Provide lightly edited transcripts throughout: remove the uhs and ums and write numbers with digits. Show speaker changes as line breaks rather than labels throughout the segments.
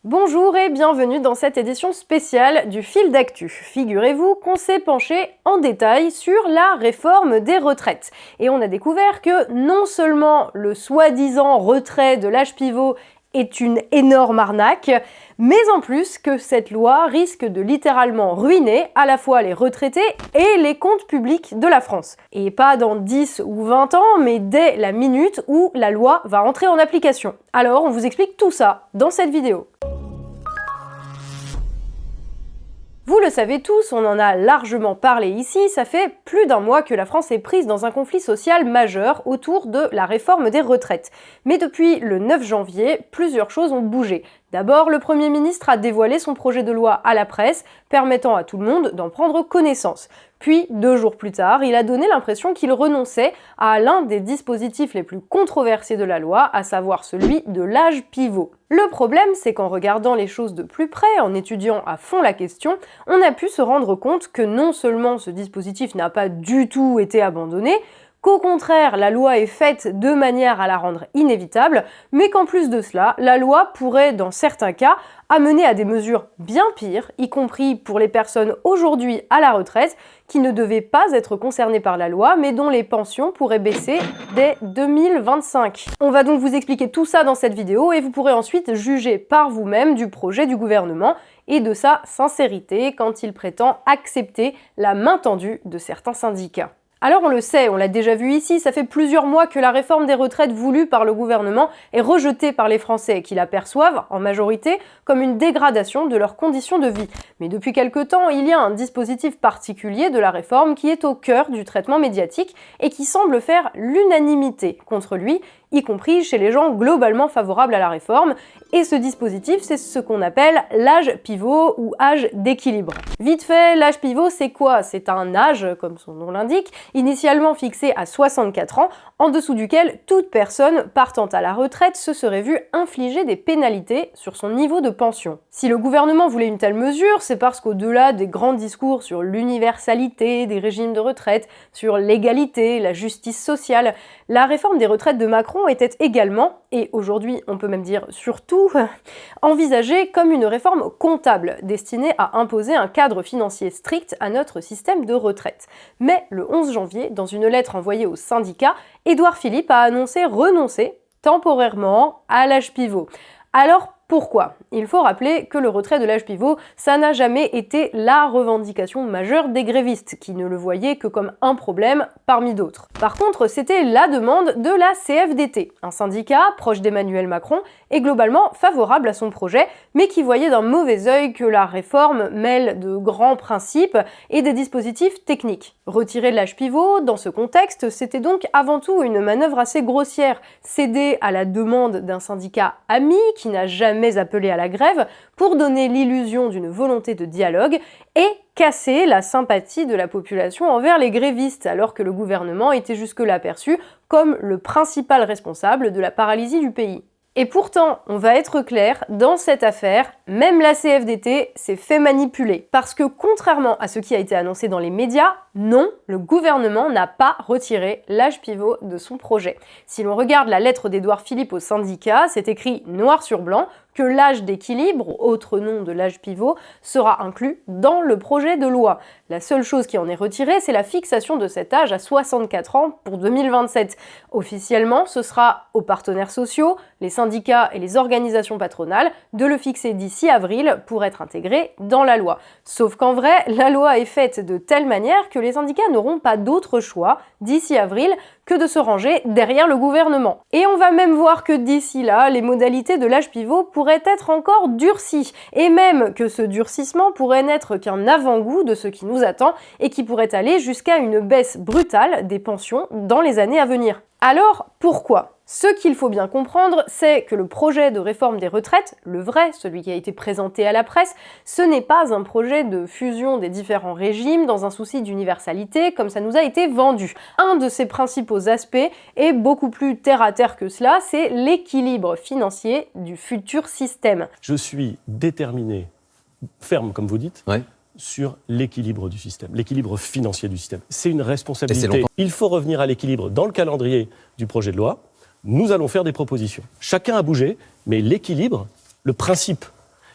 Bonjour et bienvenue dans cette édition spéciale du Fil d'actu. Figurez-vous qu'on s'est penché en détail sur la réforme des retraites. Et on a découvert que non seulement le soi-disant retrait de l'âge pivot est une énorme arnaque, mais en plus que cette loi risque de littéralement ruiner à la fois les retraités et les comptes publics de la France. Et pas dans 10 ou 20 ans, mais dès la minute où la loi va entrer en application. Alors on vous explique tout ça dans cette vidéo. Vous le savez tous, on en a largement parlé ici, ça fait plus d'un mois que la France est prise dans un conflit social majeur autour de la réforme des retraites. Mais depuis le 9 janvier, plusieurs choses ont bougé. D'abord, le Premier ministre a dévoilé son projet de loi à la presse, permettant à tout le monde d'en prendre connaissance. Puis, 2 jours plus tard, il a donné l'impression qu'il renonçait à l'un des dispositifs les plus controversés de la loi, à savoir celui de l'âge pivot. Le problème, c'est qu'en regardant les choses de plus près, en étudiant à fond la question, on a pu se rendre compte que non seulement ce dispositif n'a pas du tout été abandonné, qu'au contraire, la loi est faite de manière à la rendre inévitable, mais qu'en plus de cela, la loi pourrait, dans certains cas, amener à des mesures bien pires, y compris pour les personnes aujourd'hui à la retraite, qui ne devaient pas être concernées par la loi, mais dont les pensions pourraient baisser dès 2025. On va donc vous expliquer tout ça dans cette vidéo, et vous pourrez ensuite juger par vous-même du projet du gouvernement et de sa sincérité quand il prétend accepter la main tendue de certains syndicats. Alors on le sait, on l'a déjà vu ici, ça fait plusieurs mois que la réforme des retraites voulue par le gouvernement est rejetée par les Français, qui la perçoivent, en majorité, comme une dégradation de leurs conditions de vie. Mais depuis quelque temps, il y a un dispositif particulier de la réforme qui est au cœur du traitement médiatique et qui semble faire l'unanimité contre lui, y compris chez les gens globalement favorables à la réforme. Et ce dispositif, c'est ce qu'on appelle l'âge pivot ou âge d'équilibre. Vite fait, l'âge pivot, c'est quoi? C'est un âge, comme son nom l'indique, initialement fixé à 64 ans, en dessous duquel toute personne partant à la retraite se serait vue infliger des pénalités sur son niveau de pension. Si le gouvernement voulait une telle mesure, c'est parce qu'au-delà des grands discours sur l'universalité des régimes de retraite, sur l'égalité, la justice sociale, la réforme des retraites de Macron était également, et aujourd'hui on peut même dire surtout, envisagée comme une réforme comptable destinée à imposer un cadre financier strict à notre système de retraite. Mais le 11 janvier, dans une lettre envoyée aux syndicats, Édouard Philippe a annoncé renoncer temporairement à l'âge pivot. Alors pourquoi? Il faut rappeler que le retrait de l'âge pivot, ça n'a jamais été la revendication majeure des grévistes, qui ne le voyaient que comme un problème parmi d'autres. Par contre, c'était la demande de la CFDT, un syndicat proche d'Emmanuel Macron et globalement favorable à son projet, mais qui voyait d'un mauvais œil que la réforme mêle de grands principes et des dispositifs techniques. Retirer l'âge pivot, dans ce contexte, c'était donc avant tout une manœuvre assez grossière, céder à la demande d'un syndicat ami qui n'a jamais appelé à la grève pour donner l'illusion d'une volonté de dialogue et casser la sympathie de la population envers les grévistes, alors que le gouvernement était jusque-là perçu comme le principal responsable de la paralysie du pays. Et pourtant, on va être clair, dans cette affaire, même la CFDT s'est fait manipuler. Parce que contrairement à ce qui a été annoncé dans les médias, non, le gouvernement n'a pas retiré l'âge pivot de son projet. Si l'on regarde la lettre d'Édouard Philippe au syndicat, c'est écrit noir sur blanc que l'âge d'équilibre, autre nom de l'âge pivot, sera inclus dans le projet de loi. La seule chose qui en est retirée, c'est la fixation de cet âge à 64 ans pour 2027. Officiellement, ce sera aux partenaires sociaux, les syndicats et les organisations patronales de le fixer d'ici avril pour être intégré dans la loi. Sauf qu'en vrai, la loi est faite de telle manière que les syndicats n'auront pas d'autre choix d'ici avril que de se ranger derrière le gouvernement. Et on va même voir que d'ici là, les modalités de l'âge pivot pourraient être encore durcies, et même que ce durcissement pourrait n'être qu'un avant-goût de ce qui nous attend et qui pourrait aller jusqu'à une baisse brutale des pensions dans les années à venir. Alors, pourquoi ? Ce qu'il faut bien comprendre, c'est que le projet de réforme des retraites, le vrai, celui qui a été présenté à la presse, ce n'est pas un projet de fusion des différents régimes dans un souci d'universalité comme ça nous a été vendu. Un de ses principaux aspects est beaucoup plus terre-à-terre que cela, c'est l'équilibre financier du futur système.
Je suis déterminé, ferme comme vous dites, sur l'équilibre du système, l'équilibre financier du système. C'est une responsabilité. Il faut revenir à l'équilibre dans le calendrier du projet de loi. Nous allons faire des propositions. Chacun a bougé, mais l'équilibre, le principe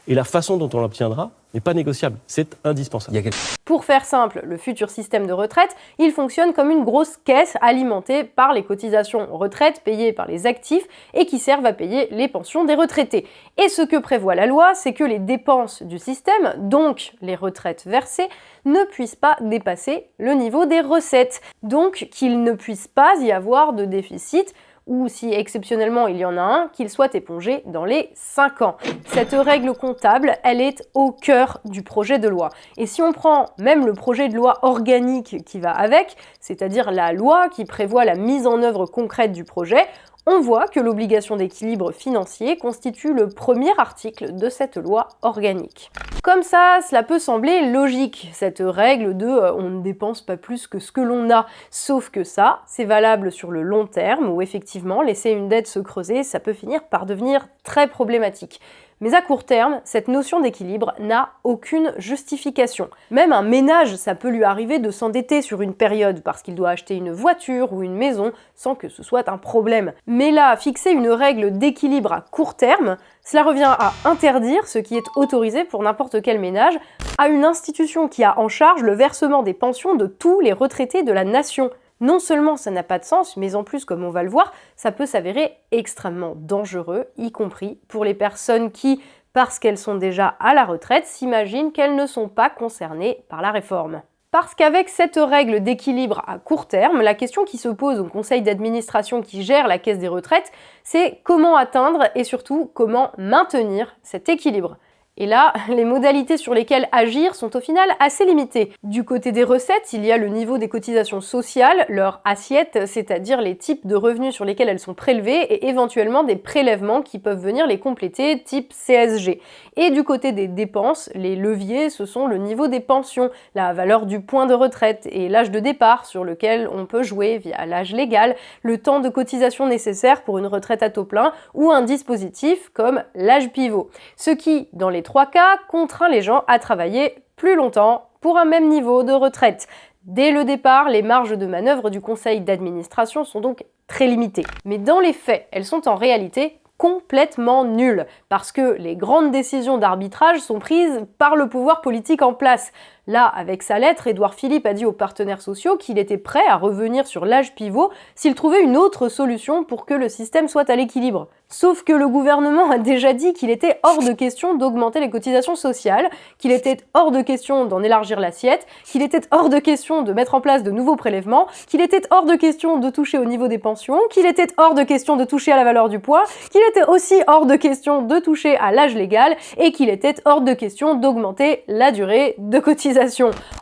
Et la façon dont on l'obtiendra n'est pas négociable, c'est indispensable.
Pour faire simple, le futur système de retraite, il fonctionne comme une grosse caisse alimentée par les cotisations retraite payées par les actifs et qui servent à payer les pensions des retraités. Et ce que prévoit la loi, c'est que les dépenses du système, donc les retraites versées, ne puissent pas dépasser le niveau des recettes. Donc qu'il ne puisse pas y avoir de déficit, ou si exceptionnellement il y en a un, qu'il soit épongé dans les 5 ans. Cette règle comptable, elle est au cœur du projet de loi. Et si on prend même le projet de loi organique qui va avec, c'est-à-dire la loi qui prévoit la mise en œuvre concrète du projet, on voit que l'obligation d'équilibre financier constitue le premier article de cette loi organique. Comme ça, cela peut sembler logique, cette règle de on ne dépense pas plus que ce que l'on a. Sauf que ça, c'est valable sur le long terme, où effectivement, laisser une dette se creuser, ça peut finir par devenir très problématique. Mais à court terme, cette notion d'équilibre n'a aucune justification. Même un ménage, ça peut lui arriver de s'endetter sur une période parce qu'il doit acheter une voiture ou une maison sans que ce soit un problème. Mais là, fixer une règle d'équilibre à court terme, cela revient à interdire ce qui est autorisé pour n'importe quel ménage à une institution qui a en charge le versement des pensions de tous les retraités de la nation. Non seulement ça n'a pas de sens, mais en plus, comme on va le voir, ça peut s'avérer extrêmement dangereux, y compris pour les personnes qui, parce qu'elles sont déjà à la retraite, s'imaginent qu'elles ne sont pas concernées par la réforme. Parce qu'avec cette règle d'équilibre à court terme, la question qui se pose au conseil d'administration qui gère la caisse des retraites, c'est comment atteindre et surtout comment maintenir cet équilibre. Et là, les modalités sur lesquelles agir sont au final assez limitées. Du côté des recettes, il y a le niveau des cotisations sociales, leur assiette, c'est-à-dire les types de revenus sur lesquels elles sont prélevées, et éventuellement des prélèvements qui peuvent venir les compléter, type CSG. Et du côté des dépenses, les leviers, ce sont le niveau des pensions, la valeur du point de retraite et l'âge de départ sur lequel on peut jouer via l'âge légal, le temps de cotisation nécessaire pour une retraite à taux plein, ou un dispositif comme l'âge pivot. Ce qui, dans les 3 cas, contraint les gens à travailler plus longtemps pour un même niveau de retraite. Dès le départ, les marges de manœuvre du conseil d'administration sont donc très limitées. Mais dans les faits, elles sont en réalité complètement nulles, parce que les grandes décisions d'arbitrage sont prises par le pouvoir politique en place. Là, avec sa lettre, Édouard Philippe a dit aux partenaires sociaux qu'il était prêt à revenir sur l'âge pivot s'il trouvait une autre solution pour que le système soit à l'équilibre. Sauf que le gouvernement a déjà dit qu'il était hors de question d'augmenter les cotisations sociales, qu'il était hors de question d'en élargir l'assiette, qu'il était hors de question de mettre en place de nouveaux prélèvements, qu'il était hors de question de toucher au niveau des pensions, qu'il était hors de question de toucher à la valeur du poids, qu'il était aussi hors de question de toucher à l'âge légal et qu'il était hors de question d'augmenter la durée de cotisation.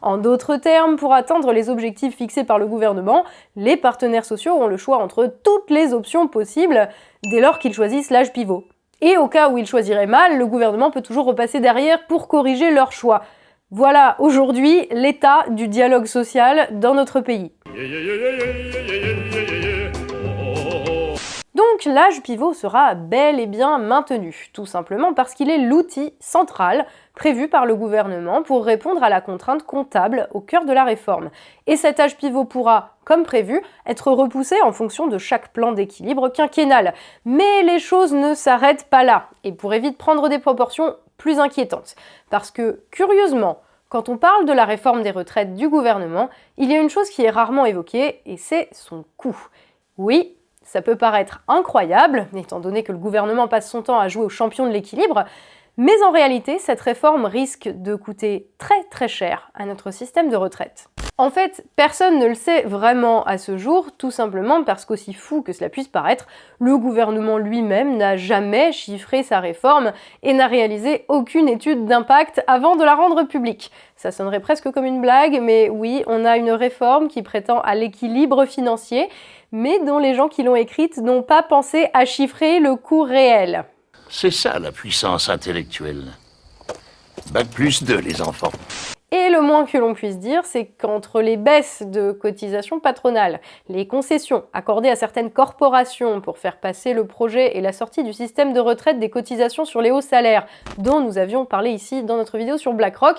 En d'autres termes, pour atteindre les objectifs fixés par le gouvernement, les partenaires sociaux ont le choix entre toutes les options possibles dès lors qu'ils choisissent l'âge pivot. Et au cas où ils choisiraient mal, le gouvernement peut toujours repasser derrière pour corriger leur choix. Voilà aujourd'hui l'état du dialogue social dans notre pays. Donc l'âge pivot sera bel et bien maintenu, tout simplement parce qu'il est l'outil central prévu par le gouvernement pour répondre à la contrainte comptable au cœur de la réforme. Et cet âge pivot pourra, comme prévu, être repoussé en fonction de chaque plan d'équilibre quinquennal. Mais les choses ne s'arrêtent pas là, et pourraient vite prendre des proportions plus inquiétantes. Parce que, curieusement, quand on parle de la réforme des retraites du gouvernement, il y a une chose qui est rarement évoquée, et c'est son coût. Oui, ça peut paraître incroyable, étant donné que le gouvernement passe son temps à jouer au champion de l'équilibre, mais en réalité, cette réforme risque de coûter très très cher à notre système de retraite. En fait, personne ne le sait vraiment à ce jour, tout simplement parce qu'aussi fou que cela puisse paraître, le gouvernement lui-même n'a jamais chiffré sa réforme et n'a réalisé aucune étude d'impact avant de la rendre publique. Ça sonnerait presque comme une blague, mais oui, on a une réforme qui prétend à l'équilibre financier, mais dont les gens qui l'ont écrite n'ont pas pensé à chiffrer le coût réel.
C'est ça la puissance intellectuelle. Bac+2 les enfants.
Et le moins que l'on puisse dire, c'est qu'entre les baisses de cotisations patronales, les concessions accordées à certaines corporations pour faire passer le projet et la sortie du système de retraite des cotisations sur les hauts salaires, dont nous avions parlé ici dans notre vidéo sur BlackRock,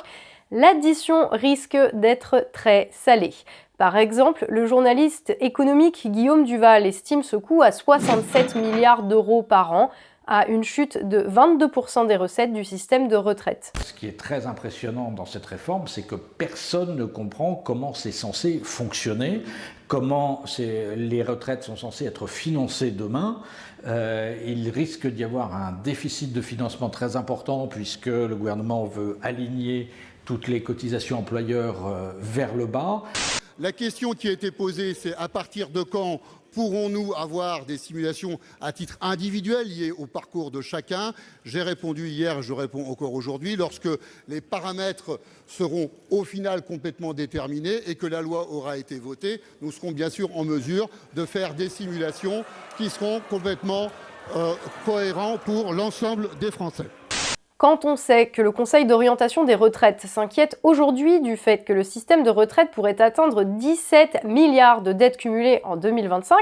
l'addition risque d'être très salée. Par exemple, le journaliste économique Guillaume Duval estime ce coût à 67 milliards d'euros par an, à une chute de 22% des recettes du système de retraite.
Ce qui est très impressionnant dans cette réforme, c'est que personne ne comprend comment c'est censé fonctionner, comment les retraites sont censées être financées demain. Il risque d'y avoir un déficit de financement très important puisque le gouvernement veut aligner toutes les cotisations employeurs vers le bas.
La question qui a été posée, c'est à partir de quand pourrons-nous avoir des simulations à titre individuel liées au parcours de chacun? J'ai répondu hier, je réponds encore aujourd'hui, lorsque les paramètres seront au final complètement déterminés et que la loi aura été votée, nous serons bien sûr en mesure de faire des simulations qui seront complètement cohérentes pour l'ensemble des Français.
Quand on sait que le Conseil d'orientation des retraites s'inquiète aujourd'hui du fait que le système de retraite pourrait atteindre 17 milliards de dettes cumulées en 2025,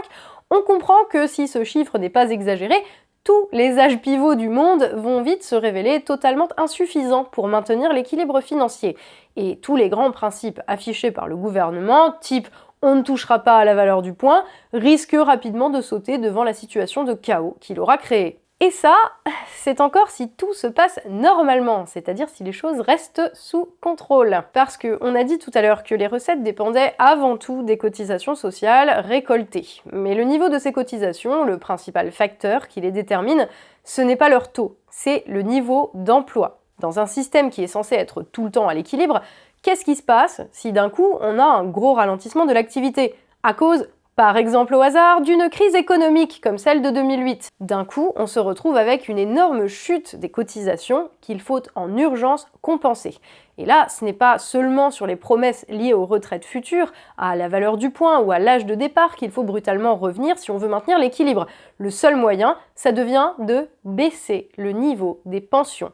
on comprend que si ce chiffre n'est pas exagéré, tous les âges pivots du monde vont vite se révéler totalement insuffisants pour maintenir l'équilibre financier. Et tous les grands principes affichés par le gouvernement, type « on ne touchera pas à la valeur du point », risquent rapidement de sauter devant la situation de chaos qu'il aura créée. Et ça, c'est encore si tout se passe normalement, c'est-à-dire si les choses restent sous contrôle. Parce qu'on a dit tout à l'heure que les recettes dépendaient avant tout des cotisations sociales récoltées. Mais le niveau de ces cotisations, le principal facteur qui les détermine, ce n'est pas leur taux, c'est le niveau d'emploi. Dans un système qui est censé être tout le temps à l'équilibre, qu'est-ce qui se passe si d'un coup on a un gros ralentissement de l'activité à cause, par exemple au hasard, d'une crise économique comme celle de 2008. D'un coup, on se retrouve avec une énorme chute des cotisations qu'il faut en urgence compenser. Et là, ce n'est pas seulement sur les promesses liées aux retraites futures, à la valeur du point ou à l'âge de départ qu'il faut brutalement revenir si on veut maintenir l'équilibre. Le seul moyen, ça devient de baisser le niveau des pensions.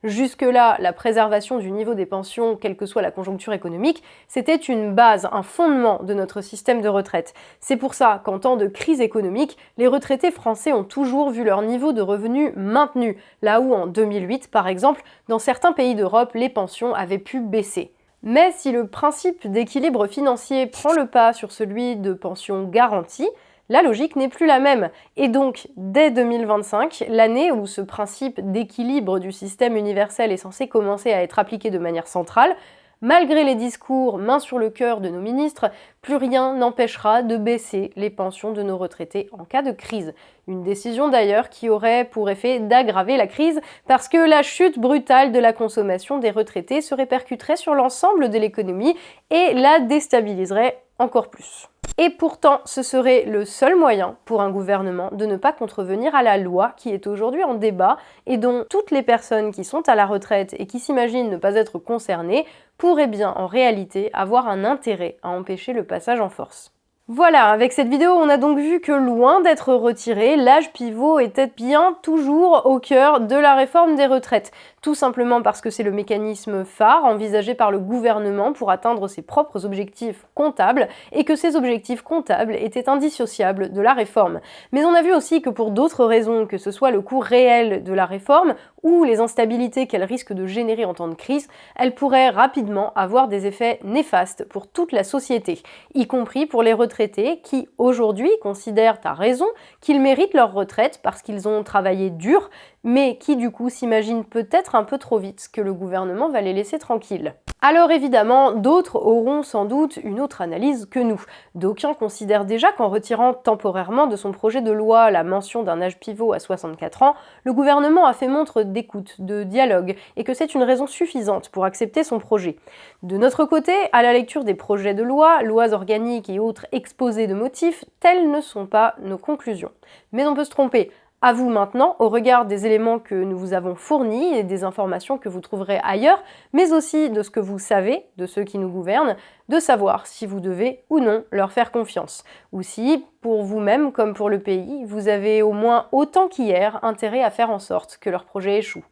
Jusque-là, la préservation du niveau des pensions, quelle que soit la conjoncture économique, c'était une base, un fondement de notre système de retraite. C'est pour ça qu'en temps de crise économique, les retraités français ont toujours vu leur niveau de revenus maintenu, là où en 2008, par exemple, dans certains pays d'Europe, les pensions avaient pu baisser. Mais si le principe d'équilibre financier prend le pas sur celui de pension garantie, la logique n'est plus la même. Et donc, dès 2025, l'année où ce principe d'équilibre du système universel est censé commencer à être appliqué de manière centrale, malgré les discours main sur le cœur de nos ministres, plus rien n'empêchera de baisser les pensions de nos retraités en cas de crise. Une décision d'ailleurs qui aurait pour effet d'aggraver la crise parce que la chute brutale de la consommation des retraités se répercuterait sur l'ensemble de l'économie et la déstabiliserait encore plus. Et pourtant, ce serait le seul moyen pour un gouvernement de ne pas contrevenir à la loi qui est aujourd'hui en débat et dont toutes les personnes qui sont à la retraite et qui s'imaginent ne pas être concernées pourraient bien en réalité avoir un intérêt à empêcher le passage en force. Voilà, avec cette vidéo, on a donc vu que loin d'être retiré, l'âge pivot était bien toujours au cœur de la réforme des retraites. Tout simplement parce que c'est le mécanisme phare envisagé par le gouvernement pour atteindre ses propres objectifs comptables et que ces objectifs comptables étaient indissociables de la réforme. Mais on a vu aussi que pour d'autres raisons, que ce soit le coût réel de la réforme ou les instabilités qu'elle risque de générer en temps de crise, elle pourrait rapidement avoir des effets néfastes pour toute la société, y compris pour les retraités qui, aujourd'hui, considèrent à raison qu'ils méritent leur retraite parce qu'ils ont travaillé dur, mais qui du coup s'imaginent peut-être un peu trop vite que le gouvernement va les laisser tranquilles. Alors évidemment, d'autres auront sans doute une autre analyse que nous. D'aucuns considèrent déjà qu'en retirant temporairement de son projet de loi la mention d'un âge pivot à 64 ans, le gouvernement a fait montre d'écoute, de dialogue, et que c'est une raison suffisante pour accepter son projet. De notre côté, à la lecture des projets de loi, lois organiques et autres exposés de motifs, telles ne sont pas nos conclusions. Mais on peut se tromper. À vous maintenant, au regard des éléments que nous vous avons fournis et des informations que vous trouverez ailleurs, mais aussi de ce que vous savez de ceux qui nous gouvernent, de savoir si vous devez ou non leur faire confiance. Ou si, pour vous-même comme pour le pays, vous avez au moins autant qu'hier intérêt à faire en sorte que leur projet échoue.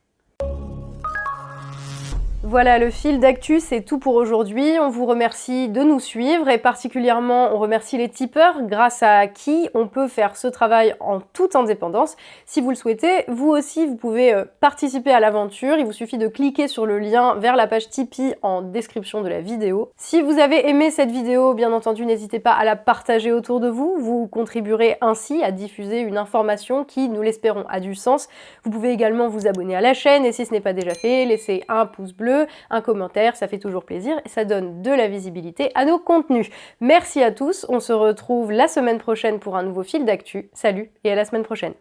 Voilà, le fil d'actu, c'est tout pour aujourd'hui. On vous remercie de nous suivre et particulièrement, on remercie les tipeurs grâce à qui on peut faire ce travail en toute indépendance. Si vous le souhaitez, vous aussi, vous pouvez participer à l'aventure. Il vous suffit de cliquer sur le lien vers la page Tipeee en description de la vidéo. Si vous avez aimé cette vidéo, bien entendu, n'hésitez pas à la partager autour de vous. Vous contribuerez ainsi à diffuser une information qui, nous l'espérons, a du sens. Vous pouvez également vous abonner à la chaîne et si ce n'est pas déjà fait, laissez un pouce bleu, un commentaire, ça fait toujours plaisir et ça donne de la visibilité à nos contenus. Merci à tous, on se retrouve la semaine prochaine pour un nouveau fil d'actu. Salut et à la semaine prochaine.